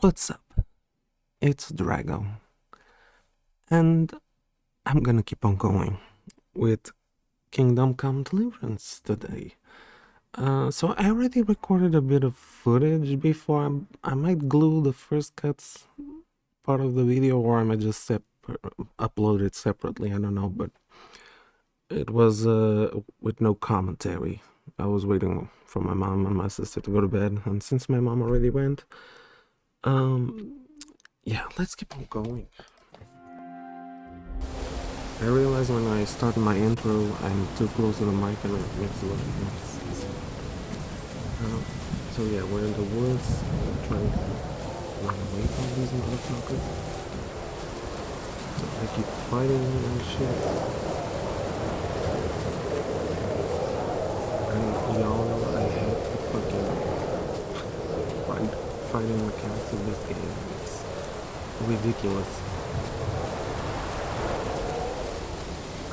What's up? It's Drago, and I'm gonna keep on going with Kingdom Come Deliverance today. So I already recorded a bit of footage before. I might glue the first cuts part of the video, or I might just upload it separately. I don't know, but it was with no commentary. I was waiting for my mom and my sister to go to bed, and since my mom already went, yeah, let's keep on going. I realized when I started my intro, I'm too close to the mic and it makes a lot of noise. So yeah, we're in the woods, trying to run away from these motherfuckers. So I keep fighting and shit. And y'all, I hate the fucking fighting mechanics of this game. It's ridiculous.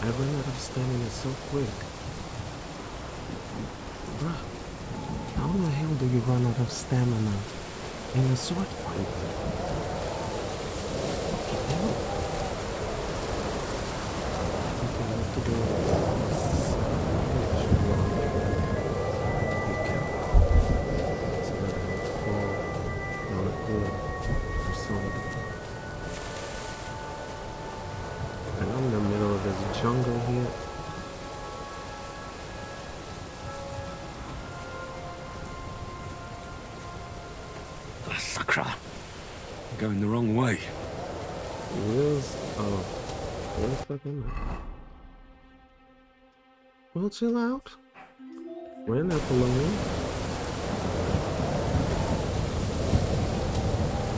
I run out of stamina so quick. Bruh, how the hell do you run out of stamina in a sword fight? Fucking hell. Okay, I have to go be careful so that I don't fall down a hole or something. And I'm in the middle of this jungle here. Sakra. I'm going the wrong way. Wheels? Oh. Where the fuck am I? Well, chill out. We're not alone.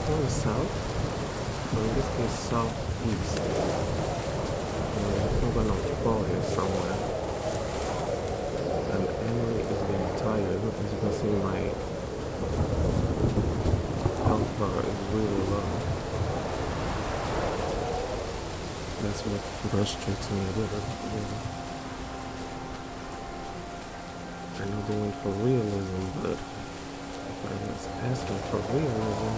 Going south? Or in this case, southeast. I'm gonna fall here somewhere. And Emily is getting tired. As you can see, my health bar is really low. That's what frustrates me a little. I know they went for realism, but if I was asking for realism,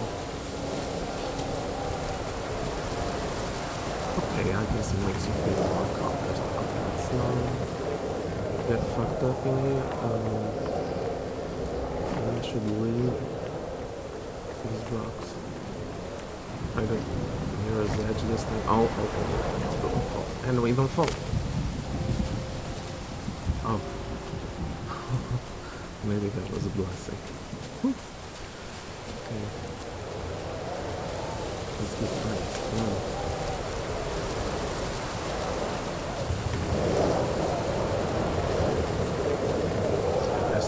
okay, I guess it makes you feel more confident. Okay, let's not get fucked up in here. I should leave these rocks. I don't near the edge of this thing. Oh, don't fall. Anyway, don't fall. Oh. Maybe that was a blessing. Okay. Let's get fast.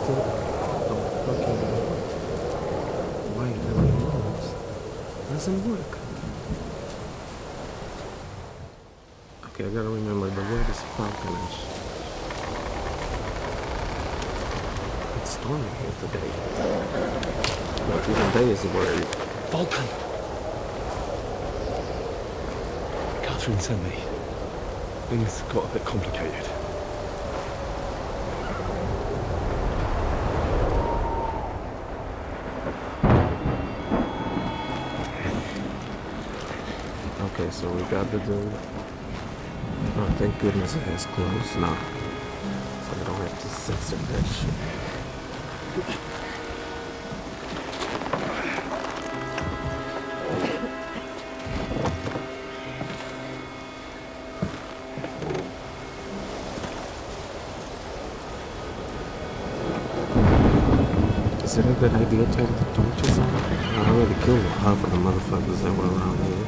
Don't fucking why really moves. Doesn't work. Okay, I gotta remember the word is falconish. It's stormy here today. But even day is a word. Vulcan! Catherine sent me. Things got a bit complicated. Okay, so we got the dude. Oh, thank goodness it has clothes now. So I don't have to censor that shit. Is it a good idea to take the torches on? I already killed half of the motherfuckers that were around here.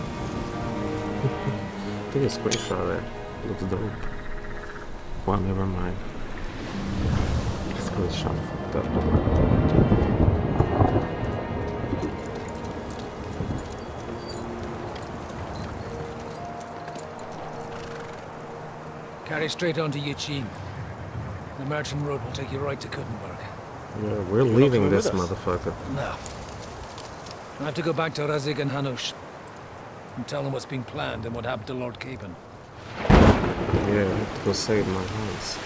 Take a screenshot of that. Looks dope. Well, never mind. Screenshot fucked up. Carry straight on to Yuchin. The merchant road will take you right to Kuttenberg. Yeah, we're leaving this motherfucker. No. I have to go back to Razig and Hanush and tell them what's being planned and what happened to Lord Capen. Yeah, I have to go save my house.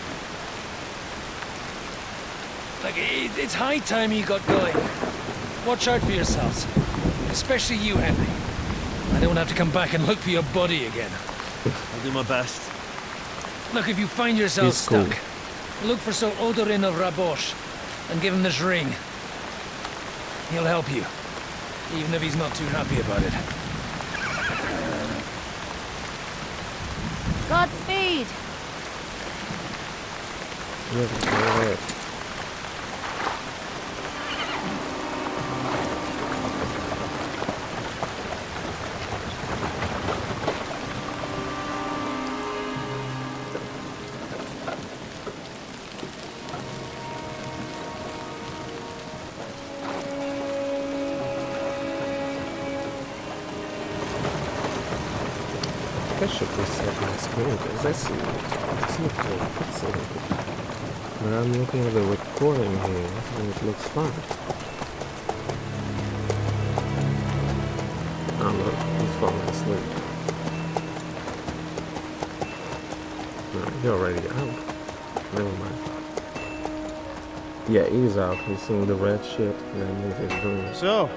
Like, it's high time you got going. Watch out for yourselves. Especially you, Henry. I don't have to come back and look for your body again. I'll do my best. Look, if you find yourself He's cool. stuck, look for Sir Odorin of Rabosh and give him this ring. He'll help you, even if he's not too happy about it. Godspeed! I should reset my screen because I see it pixelated. But I'm looking at the recording here and it looks fine. Oh look, he's falling asleep. No, you're already out. Never mind. Yeah, he's out. He's seeing the red shit and then he's doing. So,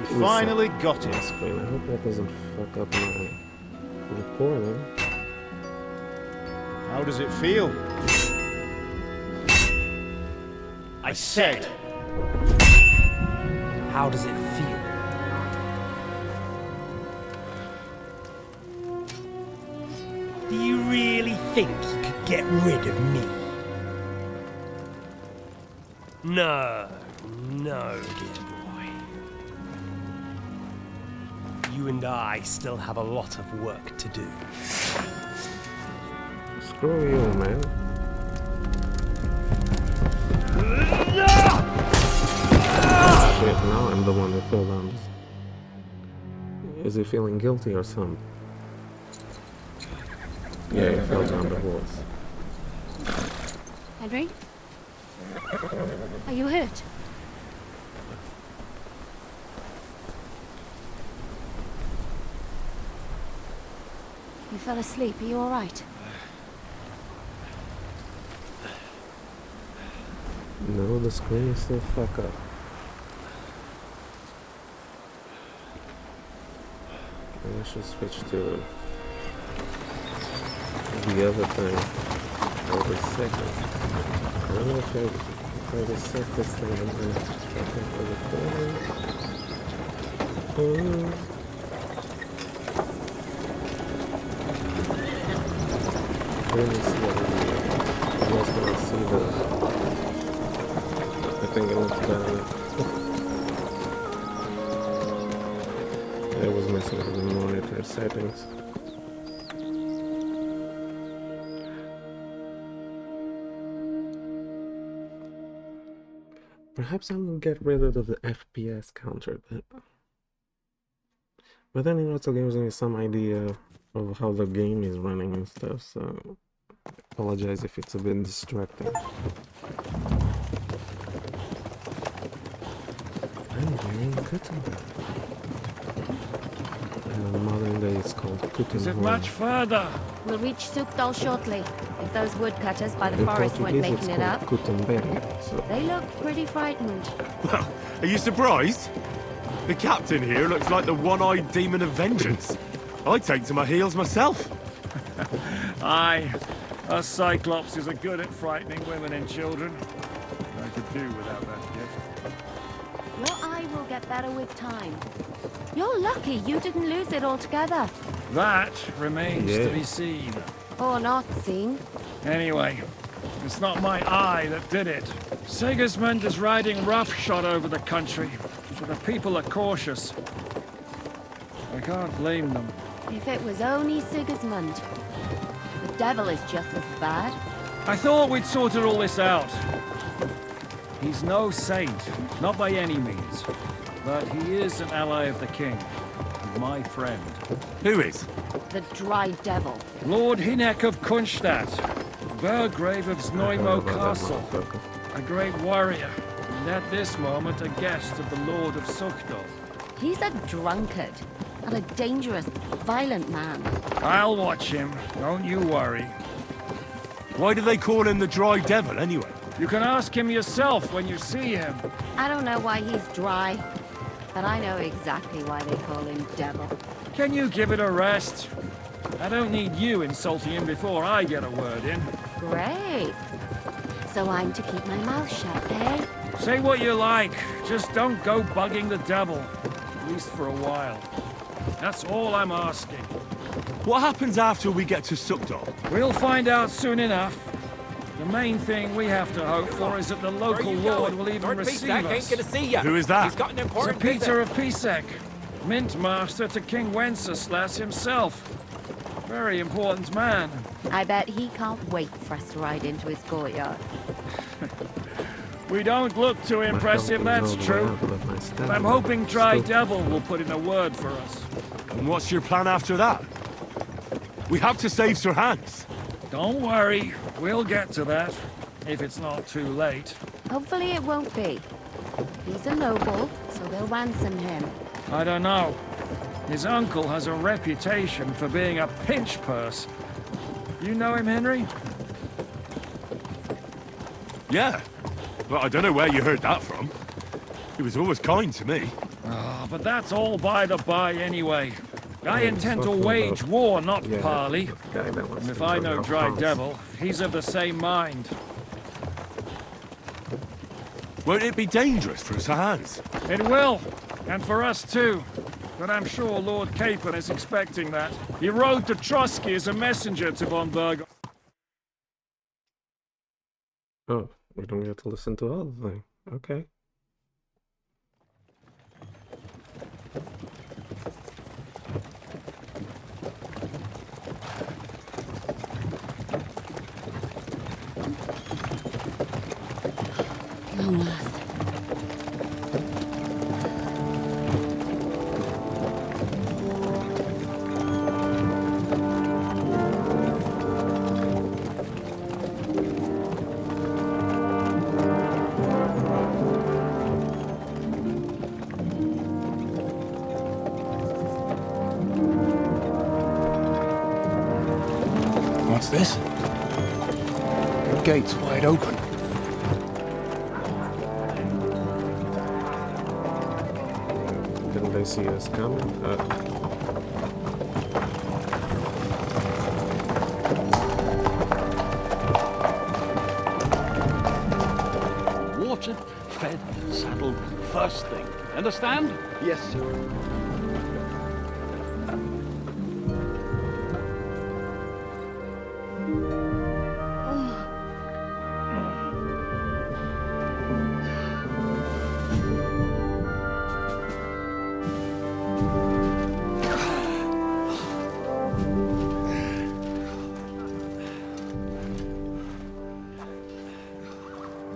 we finally got my it. screen. I hope that doesn't fuck up my recording. How does it feel? I said, How does it feel? Do you really think you could get rid of me? No, no, dear boy. You and I still have a lot of work to do. Screw you, man. Shit, now I'm the one that fell down. Is he feeling guilty or something? Yeah, he fell down the horse. Henry? Are you hurt? You fell asleep. Are you all right? No, the screen is still fuck up. I should switch to the other thing every second. I don't know if I reset this thing, I'm gonna check it for recording. Let me see what you guys gonna see the. I think it looks better. I was messing with the monitor settings. Perhaps I will get rid of the FPS counter, but then it also gives me some idea of how the game is running and stuff, so apologize if it's a bit distracting. I'm wearing Gutenberg. In modern day it's called Gutenberg. Is it much further? We'll reach Sukdal shortly. If those woodcutters by the In forest weren't Portuguese it's making it called up. Gutenberg, so They look pretty frightened. Well, are you surprised? The captain here looks like the one-eyed demon of vengeance. I'd take to my heels myself. Aye, us Cyclopses are good at frightening women and children. I could do without that gift. Your eye will get better with time. You're lucky you didn't lose it altogether. That remains Yeah. to be seen. Or not seen. Anyway, it's not my eye that did it. Sigismund is riding roughshod over the country, so the people are cautious. I can't blame them. If it was only Sigismund. The devil is just as bad. I thought we'd sorted all this out. He's no saint, not by any means. But he is an ally of the king, and my friend. Who is? The dry devil. Lord Hinek of Kunstadt, Burgrave of Znojmo Castle, a great warrior, and at this moment a guest of the Lord of Sukdal. He's a drunkard. And a dangerous, violent man. I'll watch him, don't you worry. Why do they call him the Dry Devil, anyway? You can ask him yourself when you see him. I don't know why he's dry. but I know exactly why they call him Devil. Can you give it a rest? I don't need you insulting him before I get a word in. Great. So I'm to keep my mouth shut, eh? Say what you like, just don't go bugging the devil. At least for a while. That's all I'm asking. What happens after we get to Suckdol? We'll find out soon enough. The main thing we have to hope for is that the local lord will even receive us. Who is that? Sir Peter of Pisek, Mint Master to King Wenceslas himself. Very important man. I bet he can't wait for us to ride into his courtyard. We don't look too impressive, that's true. But I'm hoping Dry Devil will put in a word for us. And what's your plan after that? We have to save Sir Hans. Don't worry, we'll get to that, if it's not too late. Hopefully it won't be. He's a noble, so they'll ransom him. I don't know. His uncle has a reputation for being a pinch purse. You know him, Henry? Yeah. Well, I don't know where you heard that from. He was always kind to me. Oh, but that's all by the by anyway. I intend to wage war, not parley. And if I know Dry Devil, he's of the same mind. Won't it be dangerous for Sir Hans? It will, and for us too. But I'm sure Lord Capon is expecting that. He rode to Trotsky as a messenger to von Berg. Oh, we don't get to listen to all the thing. Okay. Long last. What's this? The gate's wide open. Didn't they see us coming? Watered, fed, saddled, first thing. Understand? Yes, sir.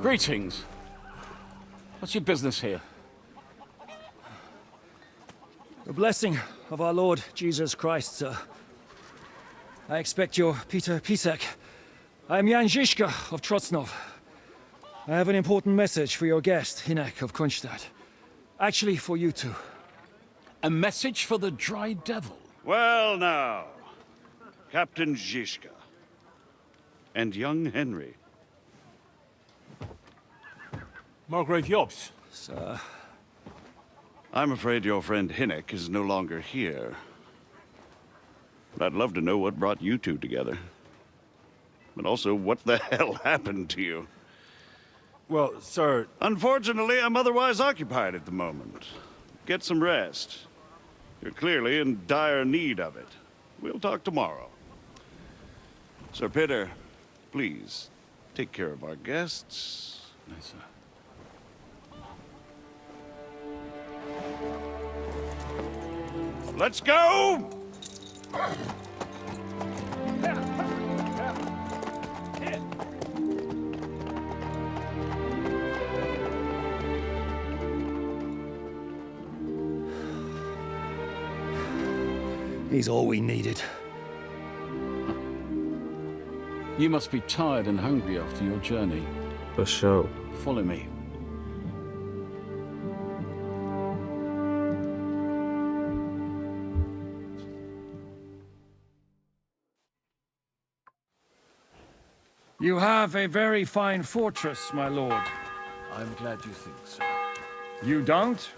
Greetings. What's your business here? The blessing of our Lord Jesus Christ, sir. I expect you're Peter Pisek. I am Jan Žižka of Trocnov. I have an important message for your guest, Hinek of Kunstadt. Actually, for you two. A message for the Dry Devil? Well now, Captain Žižka. And young Henry. Margrave Jobs. Sir. I'm afraid your friend Hinek is no longer here. But I'd love to know what brought you two together. But also, what the hell happened to you? Well, sir... Unfortunately, I'm otherwise occupied at the moment. Get some rest. You're clearly in dire need of it. We'll talk tomorrow. Sir Peter, please, take care of our guests. Yes, sir. Let's go! He's all we needed. You must be tired and hungry after your journey. For sure. Follow me. You have a very fine fortress, my lord. I'm glad you think so. You don't?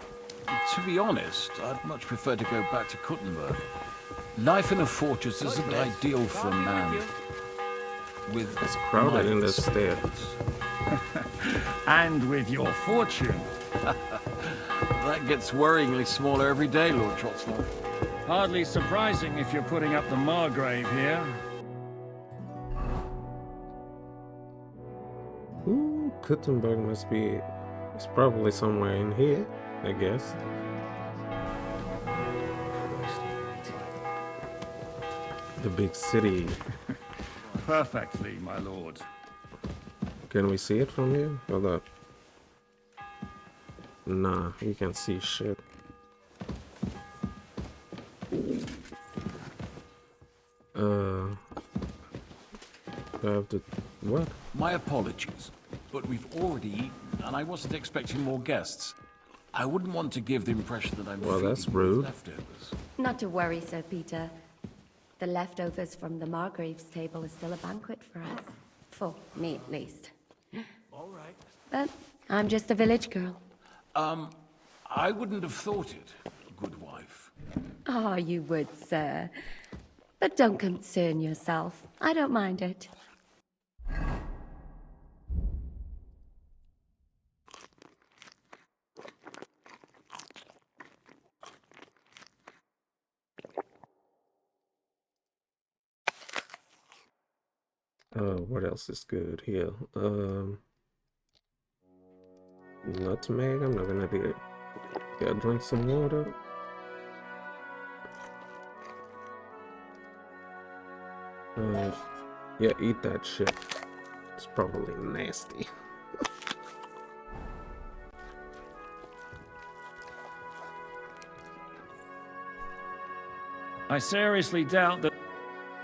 To be honest, I'd much prefer to go back to Kuttenberg. Life in a fortress isn't ideal for a man with It's crowded in this state. And with your fortune. That gets worryingly smaller every day, Lord Trotsnov. Hardly surprising if you're putting up the Margrave here. Ooh, Kuttenberg must be... It's probably somewhere in here, I guess. The big city. Perfectly, my lord. Can we see it from here? Hold up. Nah, you can't see shit. I have to... What? My apologies, but we've already eaten, and I wasn't expecting more guests. I wouldn't want to give the impression that I'm Well, that's feeding you rude. leftovers. Not to worry, Sir Peter. The leftovers from the Margrave's table is still a banquet for us. For me, at least. All right. But I'm just a village girl. I wouldn't have thought it, good wife. Oh, you would, sir. But don't concern yourself. I don't mind it. What else is good here? Nutmeg, I'm not gonna do it. Yeah, drink some water. Yeah, eat that shit. It's probably nasty. I seriously doubt that...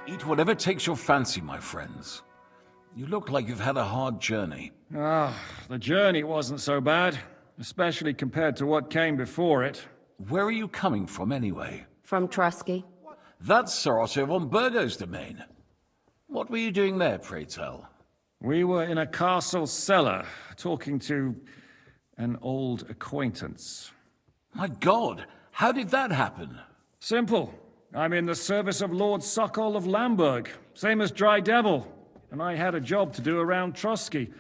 Eat whatever takes your fancy, my friends. You look like you've had a hard journey. The journey wasn't so bad, especially compared to what came before it. Where are you coming from, anyway? From Trusky. That's Sir Otto von Burgo's domain. What were you doing there, pray tell? We were in a castle cellar, talking to an old acquaintance. My God, how did that happen? Simple. I'm in the service of Lord Sokol of Lamberg, same as Dry Devil. And I had a job to do around Trusky,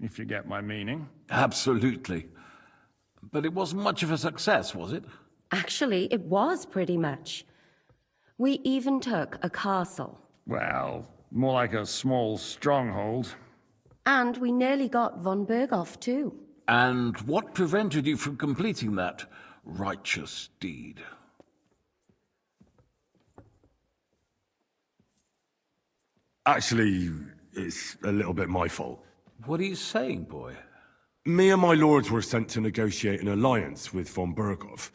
if you get my meaning. Absolutely. But it wasn't much of a success, was it? Actually, it was pretty much. We even took a castle. Well, more like a small stronghold. And we nearly got von Berghoff, too. And what prevented you from completing that righteous deed? Actually, it's a little bit my fault. What are you saying, boy? Me and my lords were sent to negotiate an alliance with von Berghoff.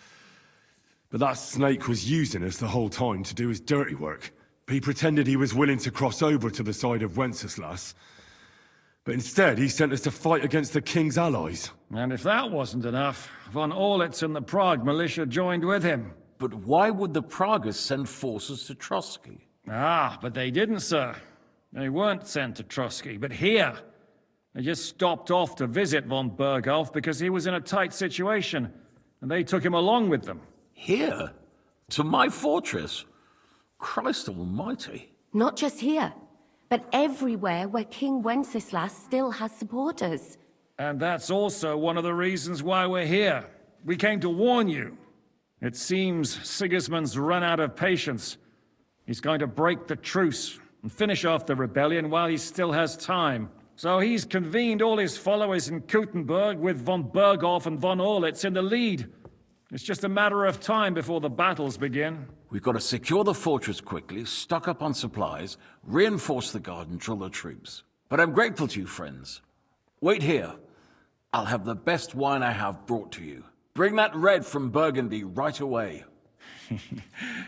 But that snake was using us the whole time to do his dirty work. He pretended he was willing to cross over to the side of Wenceslas. But instead, he sent us to fight against the king's allies. And if that wasn't enough, von Orlitz and the Prague militia joined with him. But why would the Praguers send forces to Trusky? But they didn't, sir. They weren't sent to Trusky, but here. They just stopped off to visit von Berghoff because he was in a tight situation, and they took him along with them. Here? To my fortress? Christ almighty. Not just here, but everywhere where King Wenceslas still has supporters. And that's also one of the reasons why we're here. We came to warn you. It seems Sigismund's run out of patience. He's going to break the truce and finish off the rebellion while he still has time. So he's convened all his followers in Kuttenberg with von Berghoff and von Orlitz in the lead. It's just a matter of time before the battles begin. We've got to secure the fortress quickly, stock up on supplies, reinforce the guard and drill the troops. But I'm grateful to you, friends. Wait here. I'll have the best wine I have brought to you. Bring that red from Burgundy right away.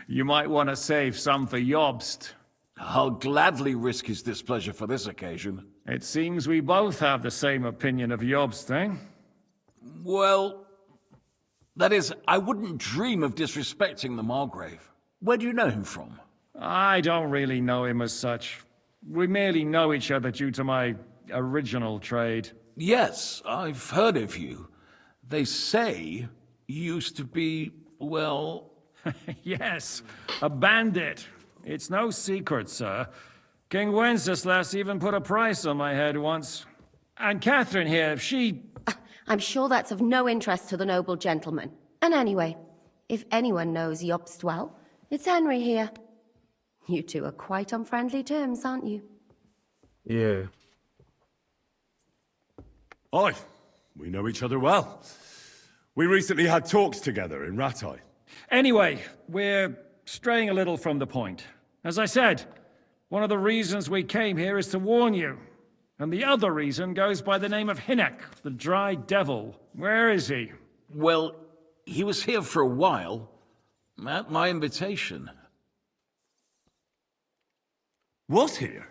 You might want to save some for Jobst. I'll gladly risk his displeasure for this occasion. It seems we both have the same opinion of Jobst, eh? Well, that is, I wouldn't dream of disrespecting the Margrave. Where do you know him from? I don't really know him as such. We merely know each other due to my original trade. Yes, I've heard of you. They say used to be, well... Yes, a bandit. It's no secret, sir. King Wenceslas even put a price on my head once. And Catherine here, she... I'm sure that's of no interest to the noble gentleman. And anyway, if anyone knows Jobst well, it's Henry here. You two are quite on friendly terms, aren't you? Yeah. Aye, we know each other well. We recently had talks together in Rattay. Anyway, we're straying a little from the point. As I said, one of the reasons we came here is to warn you. And the other reason goes by the name of Hynek, the Dry Devil. Where is he? Well, he was here for a while, at my invitation. Was here?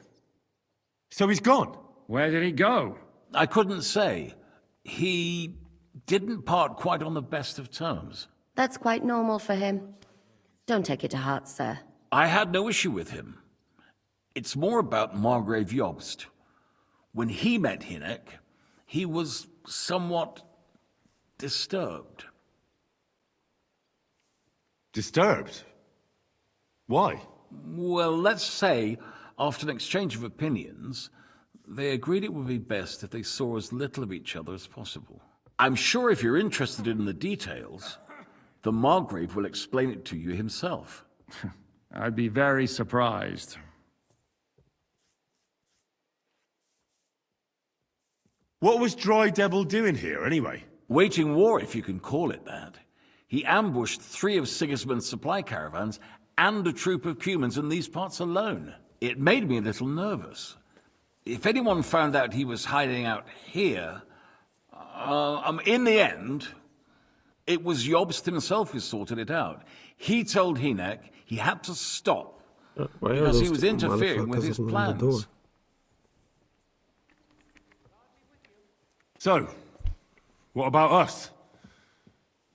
So he's gone? Where did he go? I couldn't say. He didn't part quite on the best of terms. That's quite normal for him. Don't take it to heart, sir. I had no issue with him. It's more about Margrave Jobst. When he met Hynek, he was somewhat disturbed. Disturbed? Why? Well, let's say, after an exchange of opinions, they agreed it would be best if they saw as little of each other as possible. I'm sure if you're interested in the details, the Margrave will explain it to you himself. I'd be very surprised. What was Dry Devil doing here, anyway? Waging war, if you can call it that. He ambushed 3 of Sigismund's supply caravans and a troop of Cumans in these parts alone. It made me a little nervous. If anyone found out he was hiding out here... in the end, it was Jobst himself who sorted it out. He told Hynek he had to stop because he was interfering with his plans. So, what about us?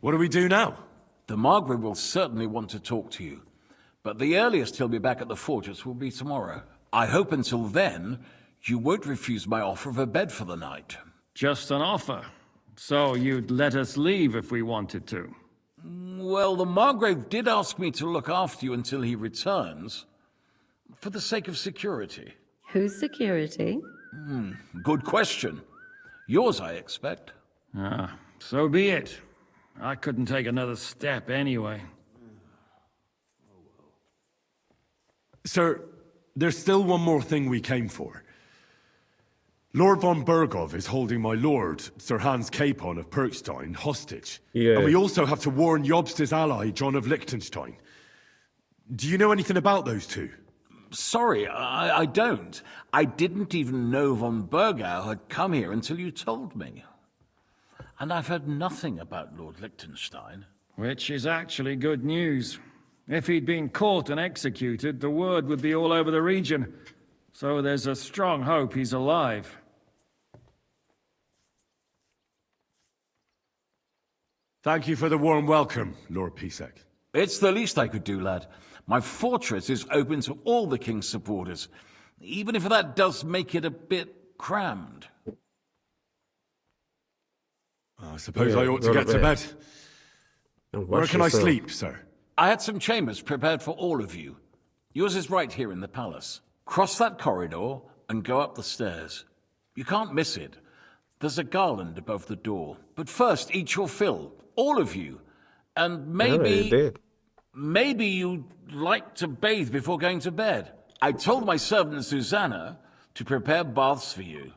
What do we do now? The Margrave will certainly want to talk to you, but the earliest he'll be back at the fortress will be tomorrow. I hope until then, you won't refuse my offer of a bed for the night. Just an offer. So you'd let us leave if we wanted to? Well, the Margrave did ask me to look after you until he returns, for the sake of security. Whose security? Good question. Yours, I expect. Ah, so be it. I couldn't take another step anyway. Sir, there's still one more thing we came for. Lord von Bergov is holding my lord, Sir Hans Capon of Perkstein, hostage. Yeah. And we also have to warn Jobst's ally, John of Liechtenstein. Do you know anything about those two? Sorry, I don't. I didn't even know von Bergau had come here until you told me. And I've heard nothing about Lord Liechtenstein. Which is actually good news. If he'd been caught and executed, the word would be all over the region. So there's a strong hope he's alive. Thank you for the warm welcome, Lord Pisek. It's the least I could do, lad. My fortress is open to all the king's supporters, even if that does make it a bit crammed. I suppose I ought to get to bed. Where can I sleep, sir? I had some chambers prepared for all of you. Yours is right here in the palace. Cross that corridor and go up the stairs. You can't miss it. There's a garland above the door. But first, eat your fill, all of you. And maybe you'd like to bathe before going to bed. I told my servant Susanna to prepare baths for you.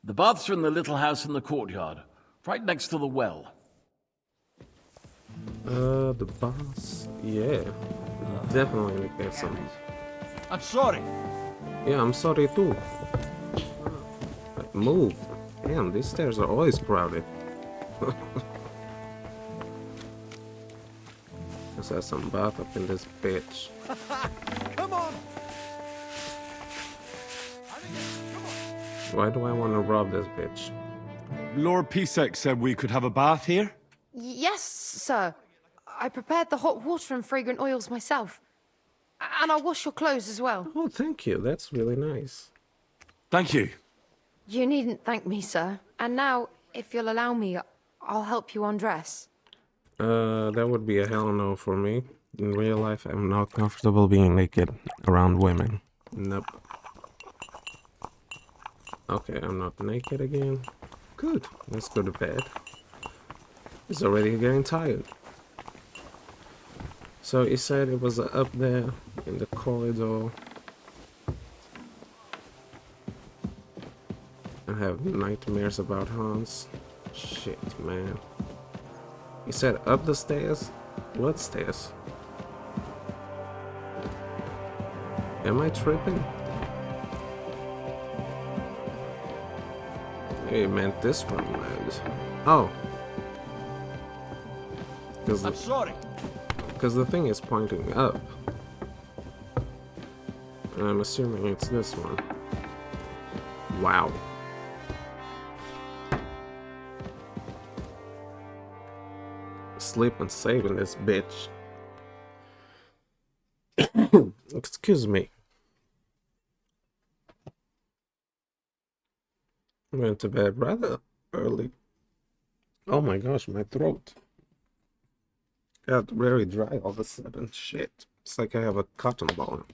The baths are in the little house in the courtyard, right next to the well. The baths? Yeah. Definitely get some. I'm sorry. Yeah, I'm sorry too. Like, move. Damn, these stairs are always crowded. Let's have some bath up in this bitch. Come on. Why do I want to rob this bitch? Lord Pisek said we could have a bath here? Yes, sir. I prepared the hot water and fragrant oils myself. And I'll wash your clothes as well. Oh, thank you. That's really nice. Thank you. You needn't thank me, sir. And now, if you'll allow me, I'll help you undress. That would be a hell no for me. In real life, I'm not comfortable being naked around women. Nope. Okay, I'm not naked again. Good. Let's go to bed. It's already getting tired. So he said it was up there in the corridor. I have nightmares about Hans. Shit, man. He said up the stairs? What stairs? Am I tripping? He meant this one, man. Oh. I'm sorry. Because the thing is pointing up. I'm assuming it's this one. Wow. Sleep and save in this bitch. Excuse me. I went to bed rather early. Oh my gosh, my throat got very dry all of a sudden. Shit. It's like I have a cotton ball.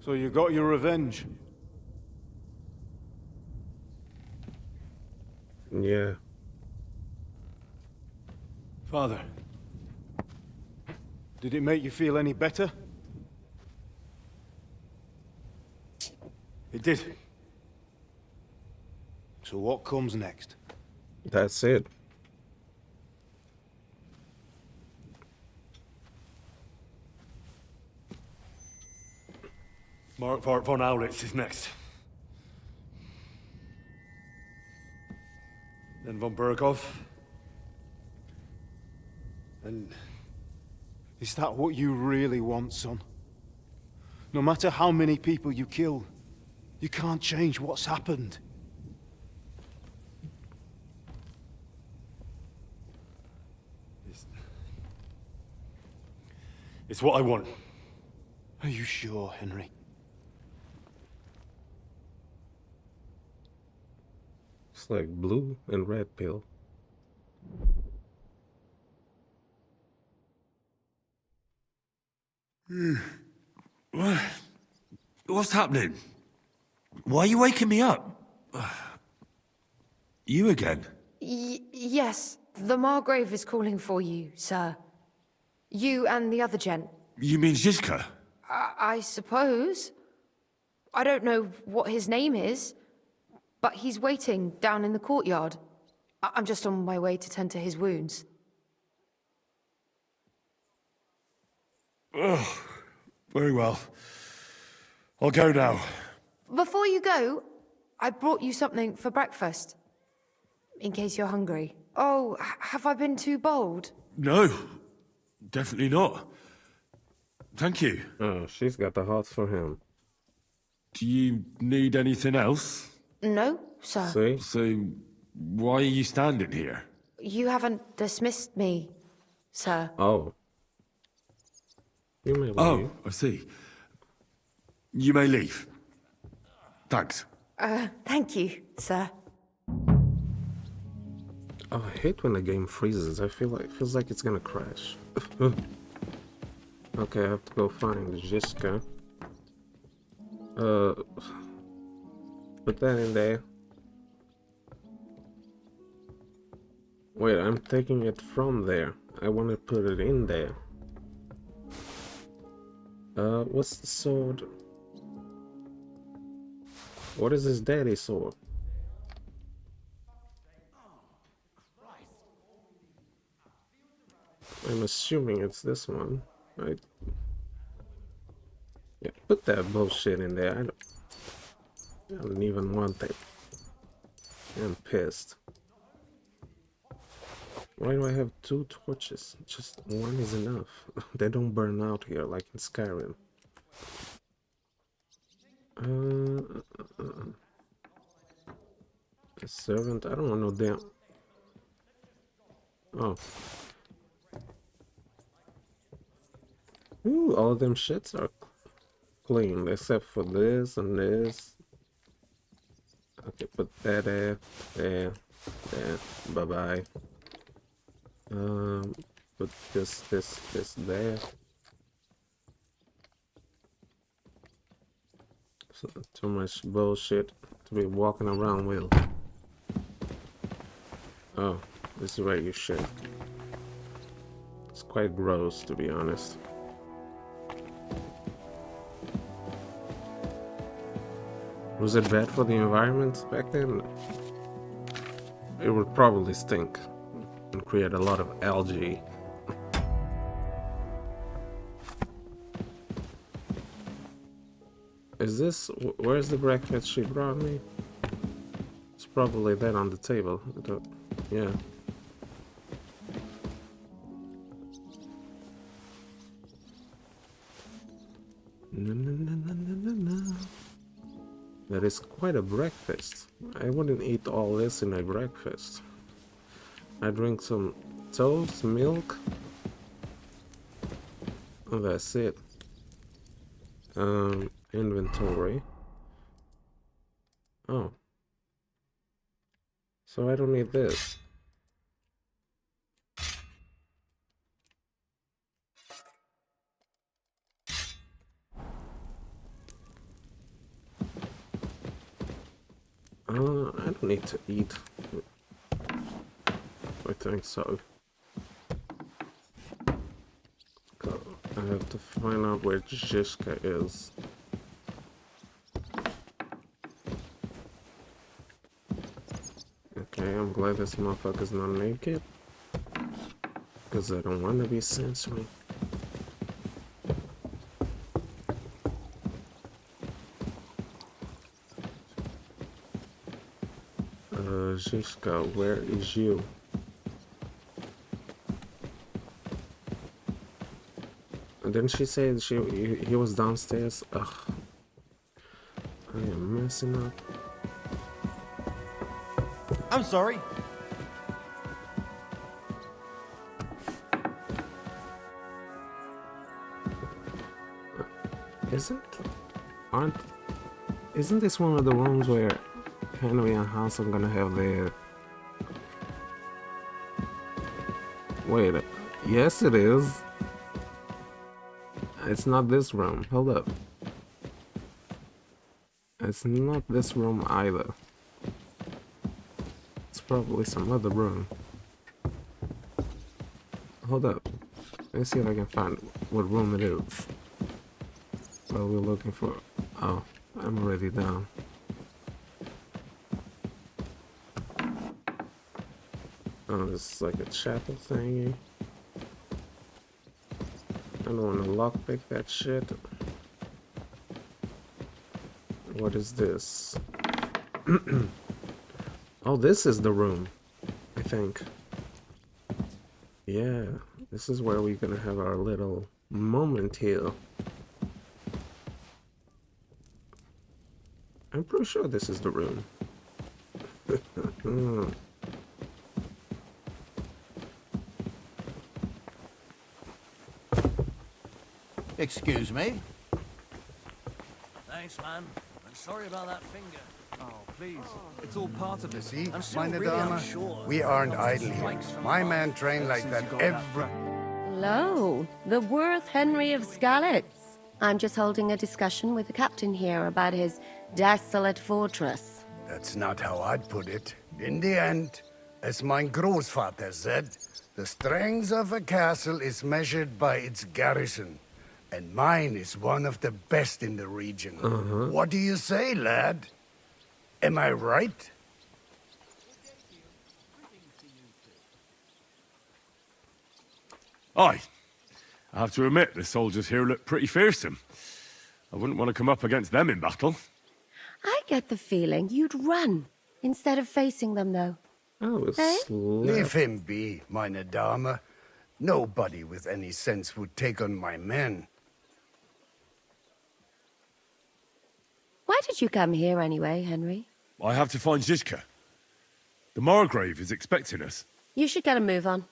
So you got your revenge? Yeah. Father, did it make you feel any better? It did. So what comes next? That's it. Mark von Aulitz is next. Then von Berghoff. And is that what you really want, son? No matter how many people you kill, you can't change what's happened. It's what I want. Are you sure, Henry? It's like blue and red pill. What's happening? Why are you waking me up? You again? Yes, the Margrave is calling for you, sir. You and the other gent. You mean Zizka? I suppose. I don't know what his name is, but he's waiting down in the courtyard. I'm just on my way to tend to his wounds. Oh, very well. I'll go now. Before you go, I brought you something for breakfast. In case you're hungry. Oh, have I been too bold? No, definitely not. Thank you. Oh, she's got the hots for him. Do you need anything else? No, sir. See? So, why are you standing here? You haven't dismissed me, sir. Oh. You may leave. Oh, I see. You may leave. Thanks. Thank you, sir. Oh, I hate when the game freezes. I feel like it feels like it's gonna crash. Okay, I have to go find Jiska. Put that in there. Wait, I'm taking it from there. I want to put it in there. What's the sword? What is his daddy's sword? I'm assuming it's this one. Right? Yeah, put that bullshit in there. I don't even want it. I'm pissed. Why do I have 2 torches? Just one is enough. They don't burn out here like in Skyrim. A servant? I don't want no damn... Oh. Ooh, all of them shits are clean, except for this and this. Okay, put that there, there, there. Bye-bye. Put this there. So, too much bullshit to be walking around with. Oh, this is where you shit. It's quite gross, to be honest. Was it bad for the environment back then? It would probably stink and create a lot of algae. Is this... where's the breakfast she brought me? It's probably that on the table. Yeah. No. That is quite a breakfast. I wouldn't eat all this in a breakfast. I drink some toast, milk. Oh, that's it. Inventory. Oh. So I don't need this. I don't need to eat. I think so. I have to find out where Zizka is. Okay, I'm glad this motherfucker's not naked. Because I don't want to be censoring. Zizka, where is you? And didn't she say he was downstairs? Ugh. I am messing up. I'm sorry. Isn't this one of the rooms where Henry and Hans are gonna have their... Wait, yes it is. It's not this room. Hold up. It's not this room either. It's probably some other room. Hold up. Let's see if I can find what room it is. What we're looking for. Oh, I'm already down. Oh, this is like a chapel thingy. I don't want to lockpick that shit. What is this? Oh, this is the room, I think. Yeah, this is where we're gonna have our little moment here. I'm pretty sure this is the room. Excuse me? Thanks, man. I'm sorry about that finger. Oh, please. It's all part of it. See, I'm still meine really Dame, unsure. we aren't idle here. My man trained like that every... Hello, the worth Henry of Skalitz. I'm just holding a discussion with the captain here about his desolate fortress. That's not how I'd put it. In the end, as mein Großvater said, the strength of a castle is measured by its garrison. And mine is one of the best in the region. What do you say, lad? Am I right? Aye. I have to admit, the soldiers here look pretty fearsome. I wouldn't want to come up against them in battle. I get the feeling you'd run instead of facing them, though. Leave him be, meine Dame. Nobody with any sense would take on my men. Why did you come here anyway, Henry? I have to find Zizka. The Margrave is expecting us. You should get a move on.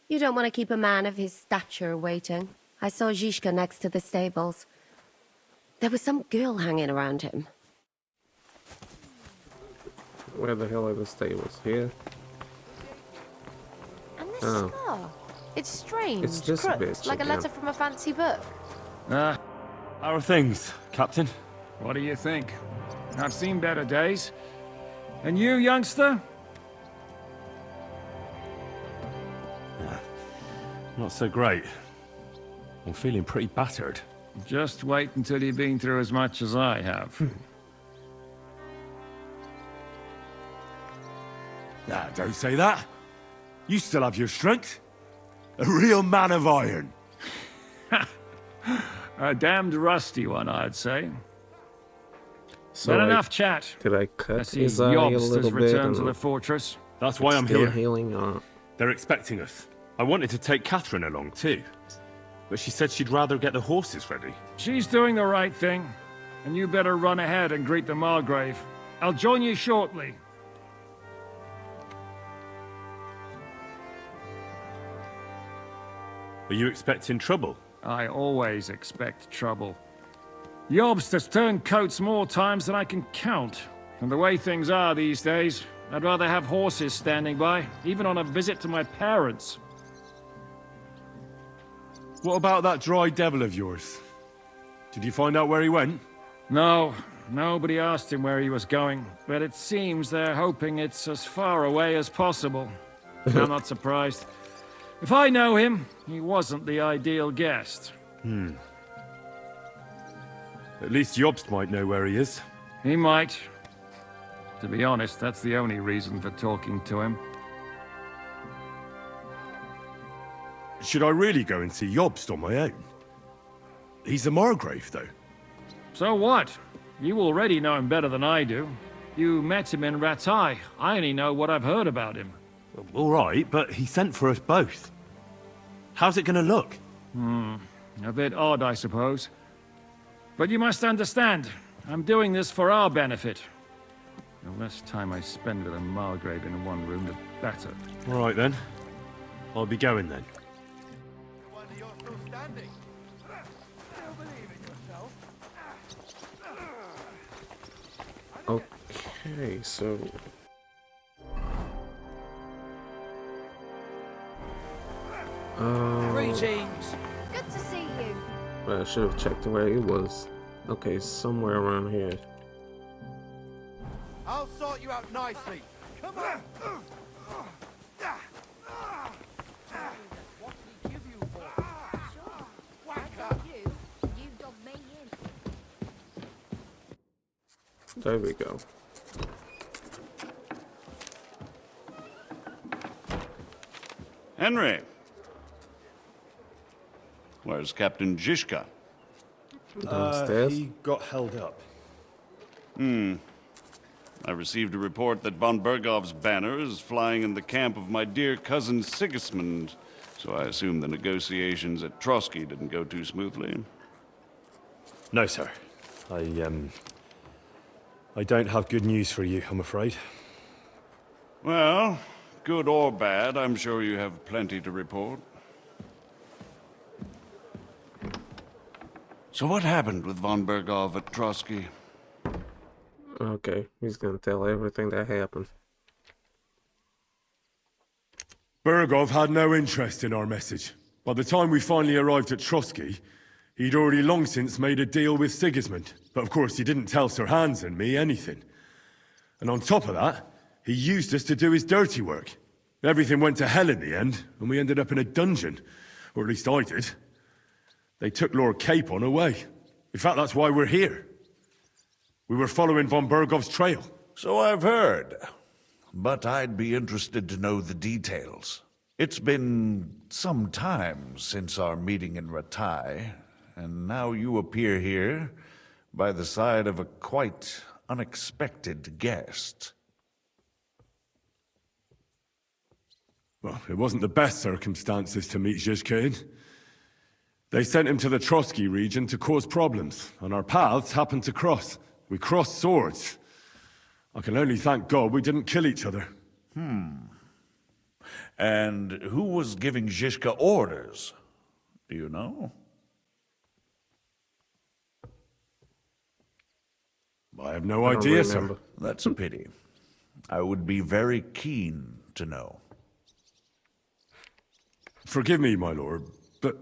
You don't want to keep a man of his stature waiting. I saw Zizka next to the stables. There was some girl hanging around him. Where the hell are the stables? Here? And this scar. It's strange. It's this crooked, bitch like again. a letter from a fancy book. How are things, Captain? What do you think? I've seen better days. And you, youngster? Not so great. I'm feeling pretty battered. Just wait until you've been through as much as I have. Nah, don't say that. You still have your strength. A real man of iron. A damned rusty one, I'd say. So But enough chat. Did I I cut see his eye a Jobst little has bit? returned to and the fortress. That's why I'm still here. healing? Or... They're expecting us. I wanted to take Catherine along too, but she said she'd rather get the horses ready. She's doing the right thing. And you better run ahead and greet the Margrave. I'll join you shortly. Are you expecting trouble? I always expect trouble. Jobst has turned coats more times than I can count. And the way things are these days, I'd rather have horses standing by, even on a visit to my parents. What about that dry devil of yours? Did you find out where he went? No, nobody asked him where he was going, but it seems they're hoping it's as far away as possible. I'm not surprised. If I know him, he wasn't the ideal guest. At least Jobst might know where he is. He might. To be honest, that's the only reason for talking to him. Should I really go and see Jobst on my own? He's a Margrave, though. So what? You already know him better than I do. You met him in Ratai. I only know what I've heard about him. All right, but he sent for us both. How's it gonna look? A bit odd, I suppose. But you must understand, I'm doing this for our benefit. The less time I spend with a Margrave in one room, the better. All right, then. I'll be going, then. Okay, so... Greetings. Good to see you. I should have checked where he was. Okay, somewhere around here. I'll sort you out nicely. Come on. What did he give you for? Sure. Whacker. You dug me in. There we go. Henry. Where's Captain Zizka? Downstairs. He got held up. I received a report that von Bergov's banner is flying in the camp of my dear cousin Sigismund, so I assume the negotiations at Trotsky didn't go too smoothly. No, sir. I don't have good news for you, I'm afraid. Well, good or bad, I'm sure you have plenty to report. So what happened with von Bergov at Trotsky? Okay, he's gonna tell everything that happened. Bergov had no interest in our message. By the time we finally arrived at Trotsky, he'd already long since made a deal with Sigismund. But of course, he didn't tell Sir Hans and me anything. And on top of that, he used us to do his dirty work. Everything went to hell in the end, and we ended up in a dungeon. Or at least I did. They took Lord Capon away. In fact, that's why we're here. We were following von Bergov's trail. So I've heard. But I'd be interested to know the details. It's been some time since our meeting in Ratai, and now you appear here by the side of a quite unexpected guest. Well, it wasn't the best circumstances to meet Zizka in. They sent him to the Trotsky region to cause problems, and our paths happened to cross. We crossed swords. I can only thank God we didn't kill each other. And who was giving Zhishka orders? Do you know? I have no idea, sir. That's a pity. I would be very keen to know. Forgive me, my lord, but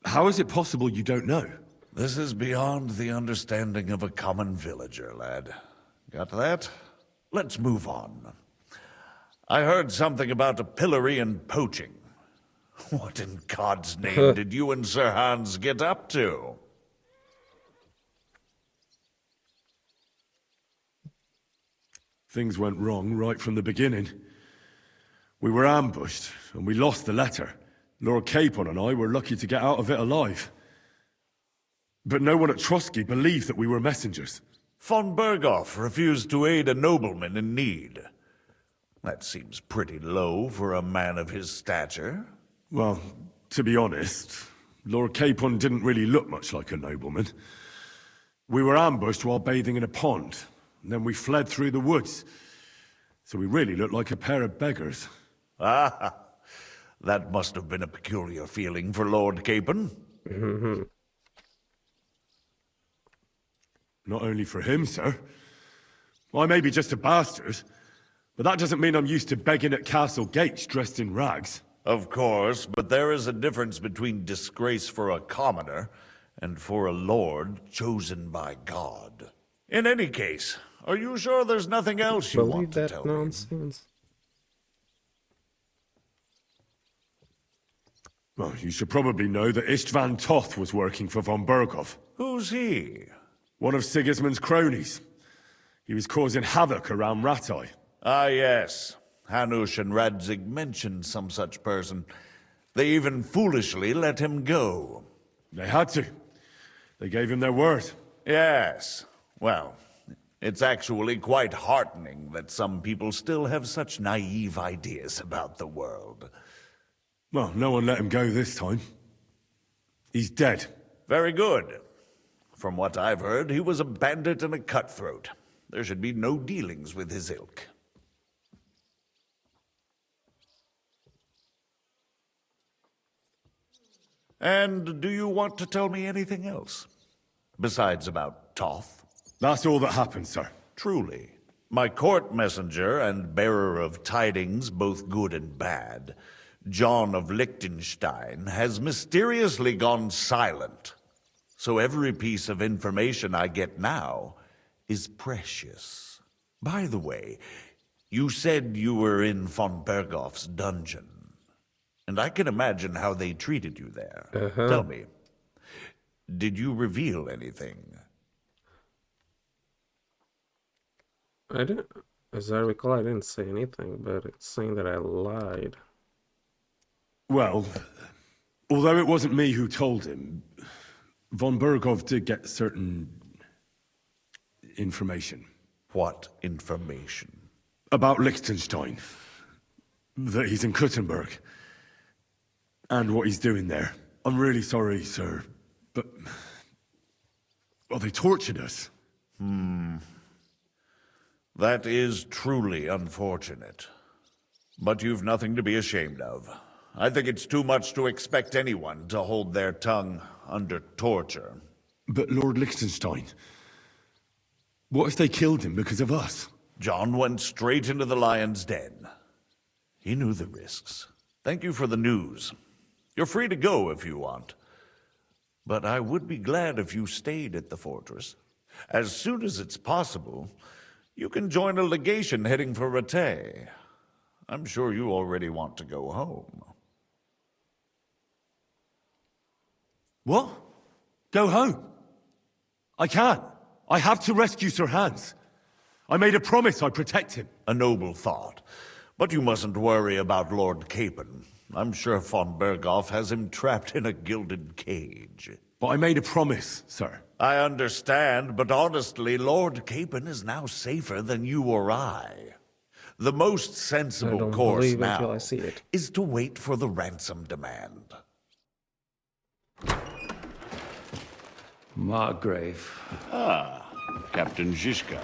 how is it possible you don't know? This is beyond the understanding of a common villager, lad. Got that? Let's move on. I heard something about a pillory and poaching. What in God's name did you and Sir Hans get up to? Things went wrong right from the beginning. We were ambushed, and we lost the letter. Lord Capon and I were lucky to get out of it alive. But no one at Trotsky believed that we were messengers. Von Berghoff refused to aid a nobleman in need. That seems pretty low for a man of his stature. Well, to be honest, Lord Capon didn't really look much like a nobleman. We were ambushed while bathing in a pond, and then we fled through the woods. So we really looked like a pair of beggars. Ah, that must have been a peculiar feeling for Lord Capon. Not only for him, sir. I may be just a bastard, but that doesn't mean I'm used to begging at castle gates dressed in rags. Of course, but there is a difference between disgrace for a commoner and for a lord chosen by God. In any case, are you sure there's nothing else you want to tell me? Well, you should probably know that Istvan Toth was working for von Berghoff. Who's he? One of Sigismund's cronies. He was causing havoc around Ratai. Ah, yes. Hanush and Radzig mentioned some such person. They even foolishly let him go. They had to. They gave him their word. Yes. Well, it's actually quite heartening that some people still have such naive ideas about the world. Well, no one let him go this time. He's dead. Very good. From what I've heard, he was a bandit and a cutthroat. There should be no dealings with his ilk. And do you want to tell me anything else? Besides about Toth? That's all that happened, sir. Truly. My court messenger and bearer of tidings, both good and bad, John of Liechtenstein, has mysteriously gone silent. So every piece of information I get now is precious. By the way, you said you were in von Berghoff's dungeon. And I can imagine how they treated you there. Tell me, did you reveal anything? I didn't, as I recall, I didn't say anything, but it's saying that I lied. Well, although it wasn't me who told him, von Berghoff did get certain information. What information? About Liechtenstein. That he's in Kuttenberg. And what he's doing there. I'm really sorry, sir, but... well, they tortured us. That is truly unfortunate. But you've nothing to be ashamed of. I think it's too much to expect anyone to hold their tongue under torture. But Lord Liechtenstein... what if they killed him because of us? John went straight into the lion's den. He knew the risks. Thank you for the news. You're free to go if you want. But I would be glad if you stayed at the fortress. As soon as it's possible, you can join a legation heading for Rattay. I'm sure you already want to go home. What? Go home? I can't. I have to rescue Sir Hans. I made a promise I'd protect him. A noble thought. But you mustn't worry about Lord Capon. I'm sure von Berghoff has him trapped in a gilded cage. But I made a promise, sir. I understand, but honestly, Lord Capon is now safer than you or I. The most sensible course now is to wait for the ransom demand. Margrave. Ah, Captain Zhishka.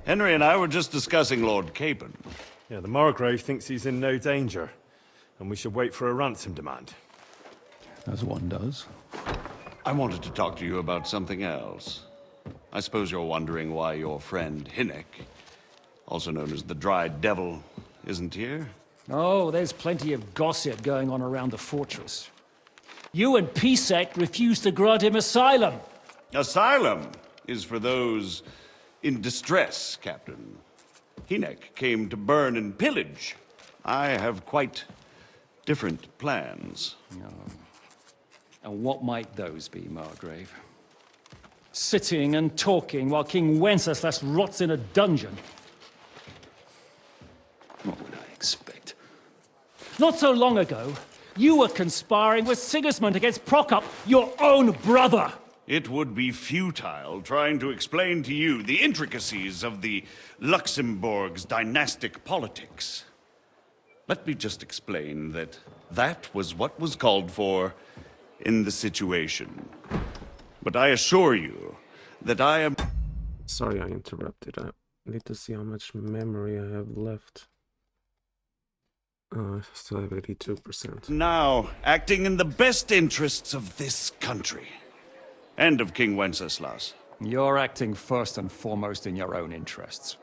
Henry and I were just discussing Lord Capon. Yeah, the Margrave thinks he's in no danger, and we should wait for a ransom demand. As one does. I wanted to talk to you about something else. I suppose you're wondering why your friend Hinnek, also known as the Dried Devil, isn't here? Oh, there's plenty of gossip going on around the fortress. You and Pisek refused to grant him asylum. Asylum is for those in distress, Captain. Hinnek came to burn and pillage. I have quite different plans. And what might those be, Margrave? Sitting and talking while King Wenceslas rots in a dungeon. What would I expect? Not so long ago, you were conspiring with Sigismund against Prokop, your own brother! It would be futile trying to explain to you the intricacies of the Luxembourg's dynastic politics. Let me just explain that that was what was called for in the situation. But I assure you that I am... Sorry I interrupted. I need to see how much memory I have left. I still have 82%. now acting in the best interests of this country. And of King Wenceslas. You're acting first and foremost in your own interests.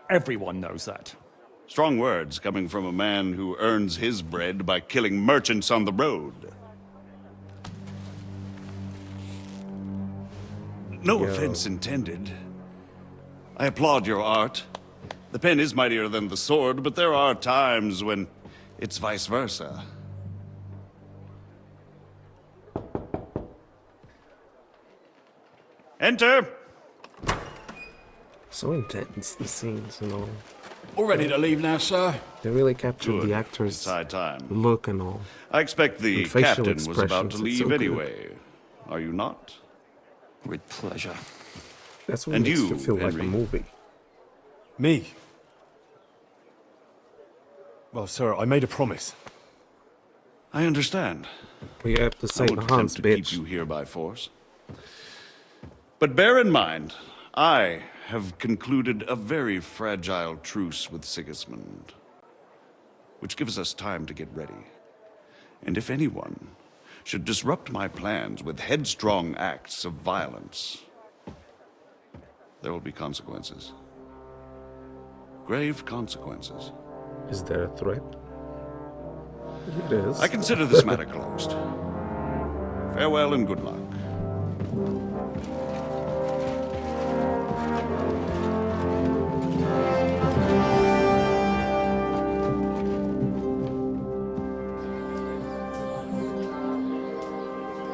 Everyone knows that. Strong words coming from a man who earns his bread by killing merchants on the road. No offense intended. I applaud your art. The pen is mightier than the sword, but there are times when it's vice versa. Enter! So intense, the scenes and all. All ready to leave now, sir? They really captured Good. the actor's It's high time. look and all. I expect the And facial captain was about to expressions, it's leave so good. anyway. Are you not? With pleasure. That's what And makes you, it feel like a Henry? movie. Me? Well, sir, I made a promise. I understand. We have to I save won't the Hans, attempt to keep bitch. you here by force. But bear in mind, I have concluded a very fragile truce with Sigismund, which gives us time to get ready. And if anyone should disrupt my plans with headstrong acts of violence, there will be consequences. Grave consequences. Is there a threat? It is. I consider this matter closed. Farewell and good luck.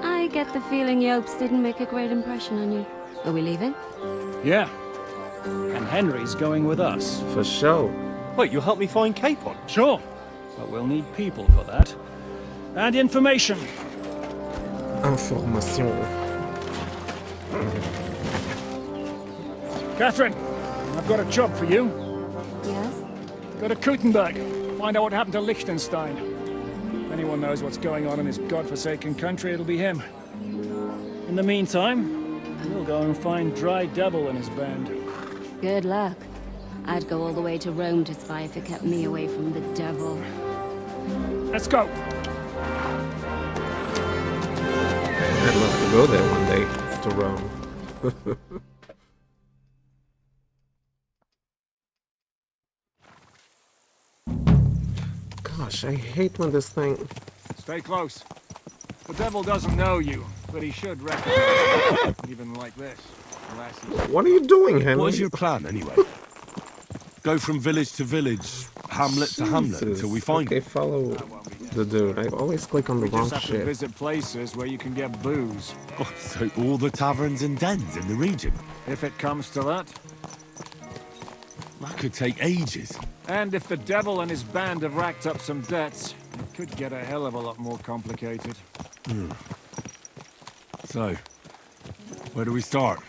I get the feeling Yopes didn't make a great impression on you. Are we leaving? Yeah. And Henry's going with us. For sure. Wait, you'll help me find Capon? Sure. But we'll need people for that. And information. Information. Catherine, I've got a job for you. Yes? Go to Kuttenberg. Find out what happened to Liechtenstein. If anyone knows what's going on in this godforsaken country, it'll be him. In the meantime, we'll go and find Dry Devil and his band. Good luck. I'd go all the way to Rome to spy if it kept me away from the devil. Let's go. I'd love to go there one day, to Rome. Gosh, I hate when this thing... Stay close. The devil doesn't know you, but he should recognize you, even like this. What are you doing, Henry? What's your plan, anyway? Go from village to village, hamlet to hamlet, until we find Okay, follow the dude. I always click on the We wrong just have to shit. visit places where you can get booze. Oh, so all the taverns and dens in the region? If it comes to that. That could take ages. And if the devil and his band have racked up some debts, it could get a hell of a lot more complicated. So, where do we start?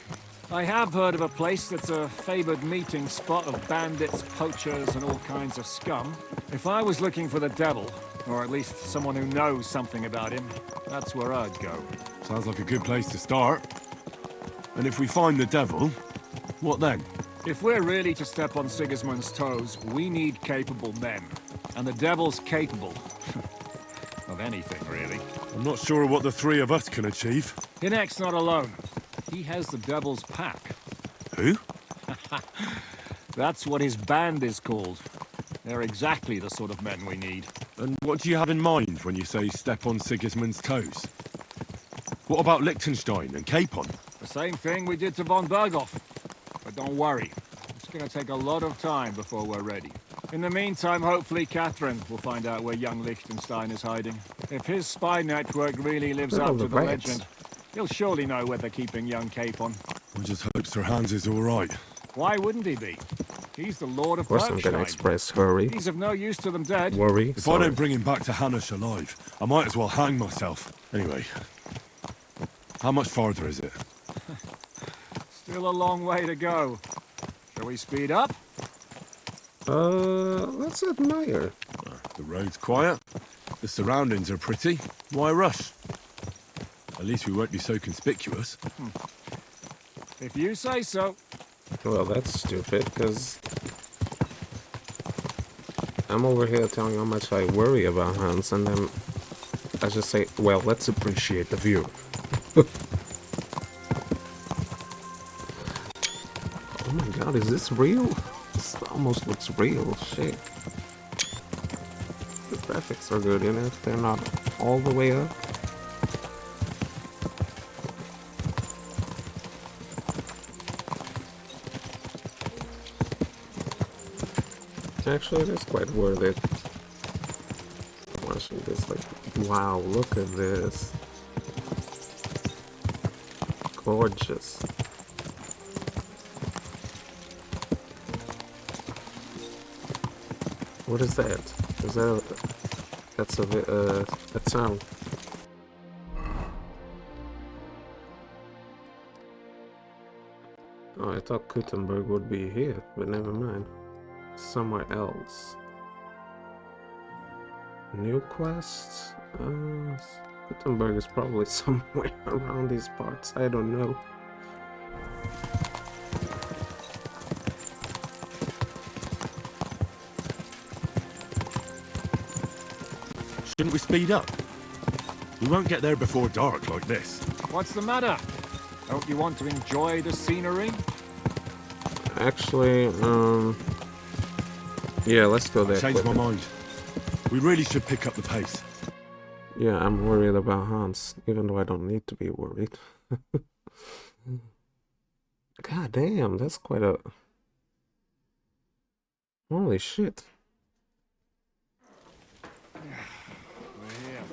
I have heard of a place that's a favored meeting spot of bandits, poachers, and all kinds of scum. If I was looking for the devil, or at least someone who knows something about him, that's where I'd go. Sounds like a good place to start. And if we find the devil, what then? If we're really to step on Sigismund's toes, we need capable men. And the devil's capable. Of anything, really. I'm not sure what the three of us can achieve. Hinek's not alone. He has the devil's pack. Who? That's what his band is called. They're exactly the sort of men we need. And what do you have in mind when you say step on Sigismund's toes? What about Liechtenstein and Capon? The same thing we did to von Berghoff. But don't worry. It's gonna take a lot of time before we're ready. In the meantime, hopefully Catherine will find out where young Liechtenstein is hiding. If his spy network really lives up to the legend, he'll surely know where they're keeping young Capon. I just hope Sir Hans is all right. Why wouldn't he be? He's the Lord of course I'm gonna express worry. He's of no use to them dead. Worry. If I don't bring him back to Hanush alive, I might as well hang myself. Anyway, how much farther is it? Still a long way to go. Shall we speed up? Let's admire. The road's quiet. The surroundings are pretty. Why rush? At least we won't be so conspicuous. If you say so. Well, that's stupid, because I'm over here telling how much I worry about Hans, and then I just say, well, let's appreciate the view. Oh my god, is this real? This almost looks real, shit. The graphics are good, even if they're not all the way up. Actually, it is quite worth it. Watching this, like, wow, look at this. Gorgeous. What is that? Is that a... That's that sound. Oh, I thought Gutenberg would be here, but never mind. Somewhere else. New quest? Gutenberg is probably somewhere around these parts. I don't know. Shouldn't we speed up? We won't get there before dark like this. What's the matter? Don't you want to enjoy the scenery? Actually, yeah, let's go there. Changed my mind. We really should pick up the pace. Yeah, I'm worried about Hans, even though I don't need to be worried. God damn, that's quite a... Holy shit. We're here.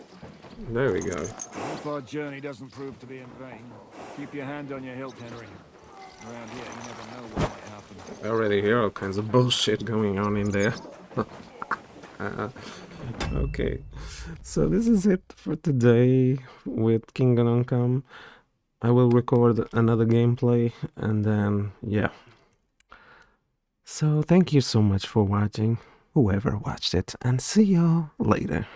There we go. Hope our journey doesn't prove to be in vain. Keep your hand on your hilt, Henry. Around here, you never know what might happen. I already hear all kinds of bullshit going on in there. Okay, so this is it for today with Kingdom Come. I will record another gameplay and then, yeah. So thank you so much for watching, whoever watched it, and see y'all later.